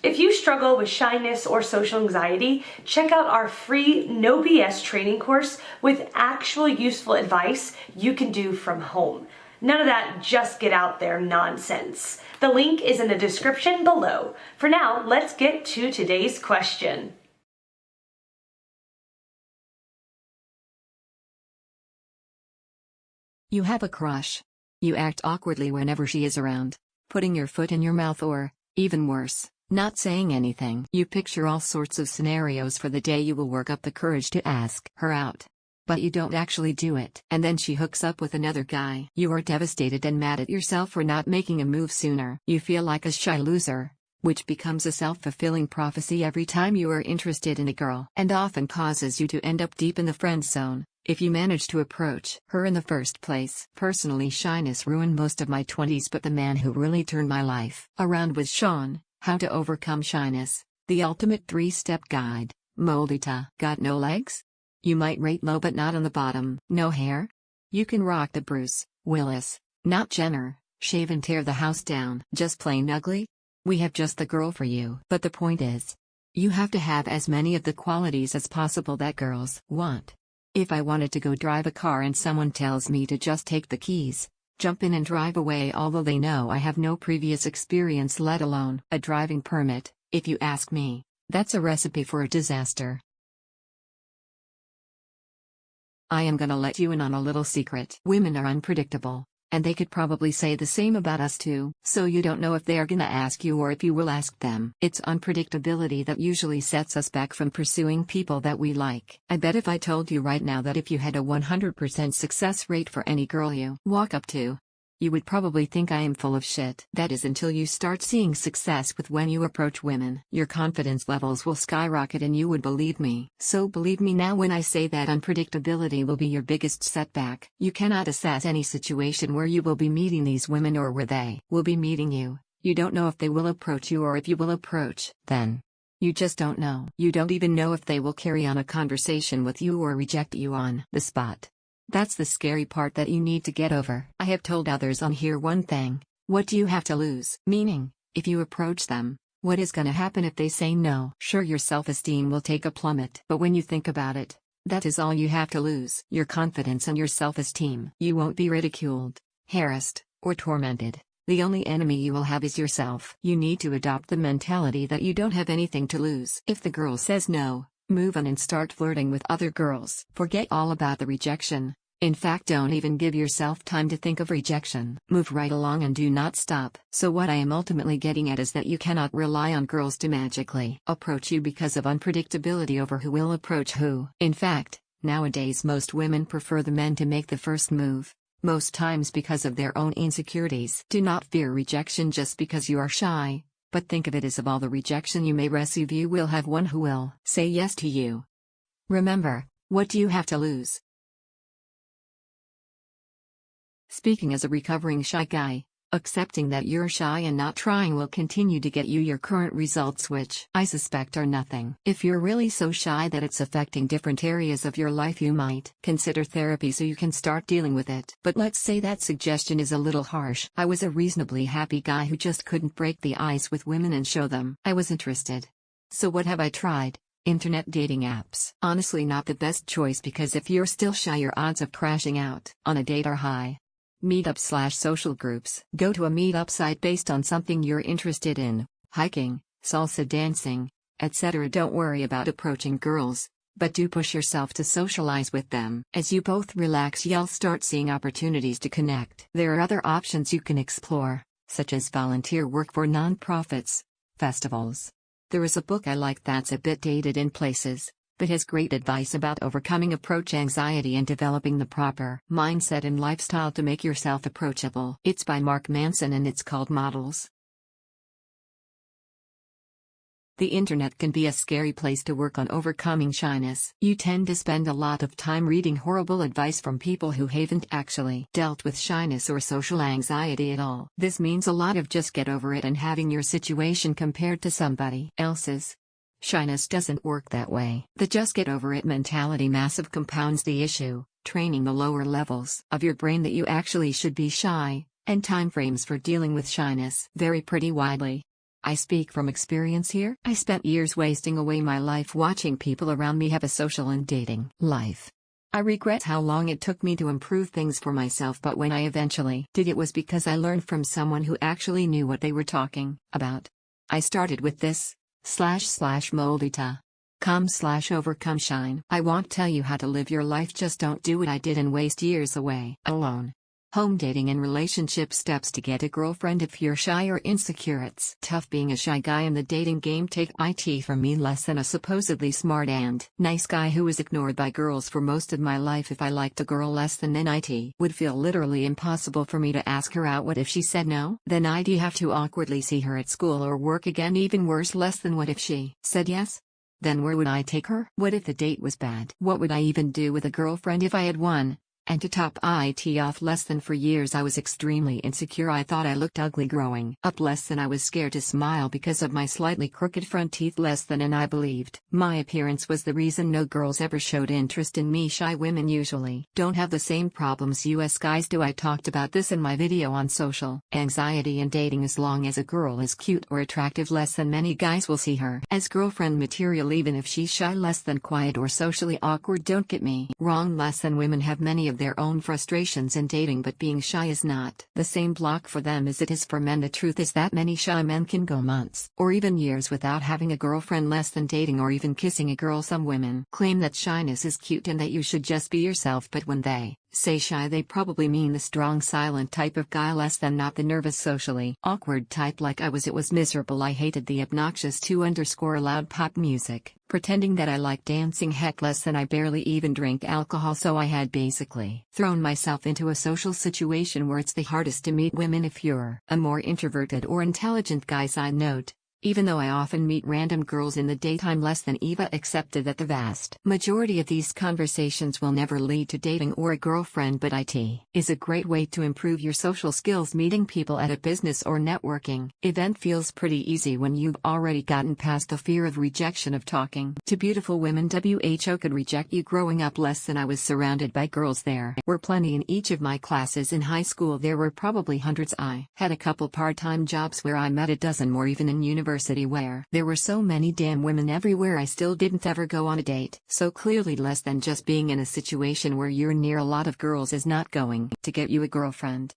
If you struggle with shyness or social anxiety, check out our free No BS training course with actual useful advice you can do from home. None of that just get out there nonsense. The link is in the description below. For now, let's get to today's question. You have a crush. You act awkwardly whenever she is around, putting your foot in your mouth or, even worse, not saying anything. You picture all sorts of scenarios for the day you will work up the courage to ask her out. But you don't actually do it. And then she hooks up with another guy. You are devastated and mad at yourself for not making a move sooner. You feel like a shy loser, which becomes a self-fulfilling prophecy every time you are interested in a girl, and often causes you to end up deep in the friend zone if you manage to approach her in the first place. Personally, shyness ruined most of my 20s, but the man who really turned my life around was Sean. How to Overcome Shyness, the ultimate 3-step guide. Moldita. Got no legs? You might rate low but not on the bottom. No hair? You can rock the Bruce Willis, not Jenner, shave and tear the house down. Just plain ugly? We have just the girl for you. But the point is, you have to have as many of the qualities as possible that girls want. If I wanted to go drive a car and someone tells me to just take the keys, jump in and drive away, although they know I have no previous experience, let alone a driving permit, if you ask me, that's a recipe for a disaster. I am gonna let you in on a little secret. Women are unpredictable, and they could probably say the same about us too. So you don't know if they are gonna ask you or if you will ask them. It's unpredictability that usually sets us back from pursuing people that we like. I bet if I told you right now that if you had a 100% success rate for any girl you walk up to, you would probably think I am full of shit. That is until you start seeing success with when you approach women. Your confidence levels will skyrocket and you would believe me. So believe me now when I say that unpredictability will be your biggest setback. You cannot assess any situation where you will be meeting these women or where they will be meeting you. You don't know if they will approach you or if you will approach them. You just don't know. You don't even know if they will carry on a conversation with you or reject you on the spot. That's the scary part that you need to get over. I have told others on here one thing: what do you have to lose? Meaning, if you approach them, what is gonna happen if they say no? Sure, your self-esteem will take a plummet, but when you think about it, that is all you have to lose: your confidence and your self-esteem. You won't be ridiculed, harassed, or tormented. The only enemy you will have is yourself. You need to adopt the mentality that you don't have anything to lose. If the girl says no, move on and start flirting with other girls. Forget all about the rejection. In fact, don't even give yourself time to think of rejection. Move right along and do not stop. So what I am ultimately getting at is that you cannot rely on girls to magically approach you because of unpredictability over who will approach who. In fact, nowadays most women prefer the men to make the first move, most times because of their own insecurities. Do not fear rejection just because you are shy, but think of it as of all the rejection you may receive, you will have one who will say yes to you. Remember, what do you have to lose? Speaking as a recovering shy guy, accepting that you're shy and not trying will continue to get you your current results, which I suspect are nothing. If you're really so shy that it's affecting different areas of your life, you might consider therapy so you can start dealing with it. But let's say that suggestion is a little harsh. I was a reasonably happy guy who just couldn't break the ice with women and show them I was interested. So what have I tried? Internet dating apps. Honestly, not the best choice, because if you're still shy, your odds of crashing out on a date are high. Meetup/social groups. Go to a meetup site based on something you're interested in: hiking, salsa dancing, etc. Don't worry about approaching girls, but do push yourself to socialize with them. As you both relax, you'll start seeing opportunities to connect. There are other options you can explore, such as volunteer work for nonprofits, festivals. There is a book I like that's a bit dated in places, but has great advice about overcoming approach anxiety and developing the proper mindset and lifestyle to make yourself approachable. It's by Mark Manson and it's called Models. The internet can be a scary place to work on overcoming shyness. You tend to spend a lot of time reading horrible advice from people who haven't actually dealt with shyness or social anxiety at all. This means a lot of just get over it and having your situation compared to somebody else's. Shyness doesn't work that way. The just get over it mentality massive compounds the issue, training the lower levels of your brain that you actually should be shy, and timeframes for dealing with shyness vary pretty widely. I speak from experience here. I spent years wasting away my life watching people around me have a social and dating life. I regret how long it took me to improve things for myself, but when I eventually did, it was because I learned from someone who actually knew what they were talking about. I started with this //moldita.com/overcome shine. I won't tell you how to live your life, just don't do what I did and waste years away alone. Home dating and relationship steps to get a girlfriend if you're shy or insecure. It's tough being a shy guy in the dating game. Take it from me, less than a supposedly smart and nice guy who was ignored by girls for most of my life. If I liked a girl less than, then it would feel literally impossible for me to ask her out. What if she said no? Then I'd have to awkwardly see her at school or work again. Even worse, less than, what if she said yes? Then where would I take her? What if the date was bad? What would I even do with a girlfriend if I had one? And to top it off, less than, for years I was extremely insecure. I thought I looked ugly growing up. Less than, I was scared to smile because of my slightly crooked front teeth. Less than, and I believed my appearance was the reason no girls ever showed interest in me. Shy women usually don't have the same problems US guys do. I talked about this in my video on social anxiety and dating. As long as a girl is cute or attractive, less than, many guys will see her as girlfriend material even if she's shy, less than, quiet or socially awkward. Don't get me wrong, less than, women have many of their own frustrations in dating, but being shy is not the same block for them as it is for men. The truth is that many shy men can go months or even years without having a girlfriend, less than, dating or even kissing a girl. Some women claim that shyness is cute and that you should just be yourself, but when they say shy, they probably mean the strong silent type of guy, less than, not the nervous socially awkward type like I was. It was miserable. I hated the obnoxious /loud pop music, pretending that I liked dancing. Heck, less than, I barely even drink alcohol, so I had basically thrown myself into a social situation where it's the hardest to meet women if you're a more introverted or intelligent guy. Side note: even though I often meet random girls in the daytime, less than, Eva accepted that the vast majority of these conversations will never lead to dating or a girlfriend, but it is a great way to improve your social skills. Meeting people at a business or networking event feels pretty easy when you've already gotten past the fear of rejection of talking to beautiful women. WHO could reject you growing up. Less than, I was surrounded by girls. There were plenty in each of my classes. In high school there were probably hundreds. I had a couple part-time jobs where I met a dozen more, even in university where there were so many damn women everywhere. I still didn't ever go on a date. So clearly, less than, just being in a situation where you're near a lot of girls is not going to get you a girlfriend.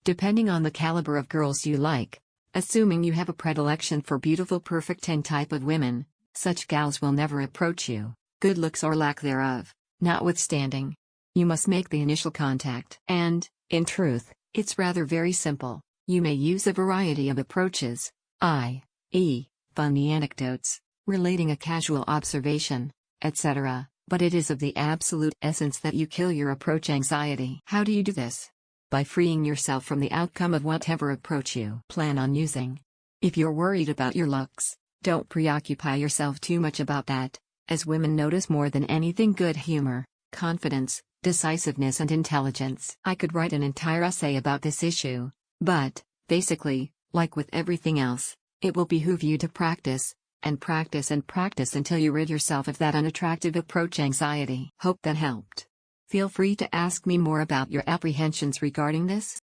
Depending on the caliber of girls you like, assuming you have a predilection for beautiful, perfect 10 type of women, such gals will never approach you, good looks or lack thereof notwithstanding. You must make the initial contact. And, in truth, it's rather very simple. You may use a variety of approaches, i.e., funny anecdotes, relating a casual observation, etc., but it is of the absolute essence that you kill your approach anxiety. How do you do this? By freeing yourself from the outcome of whatever approach you plan on using. If you're worried about your looks, don't preoccupy yourself too much about that, as women notice more than anything good humor, confidence, decisiveness and intelligence. I could write an entire essay about this issue. But, basically, like with everything else, it will behoove you to practice, and practice and practice until you rid yourself of that unattractive approach anxiety. Hope that helped. Feel free to ask me more about your apprehensions regarding this.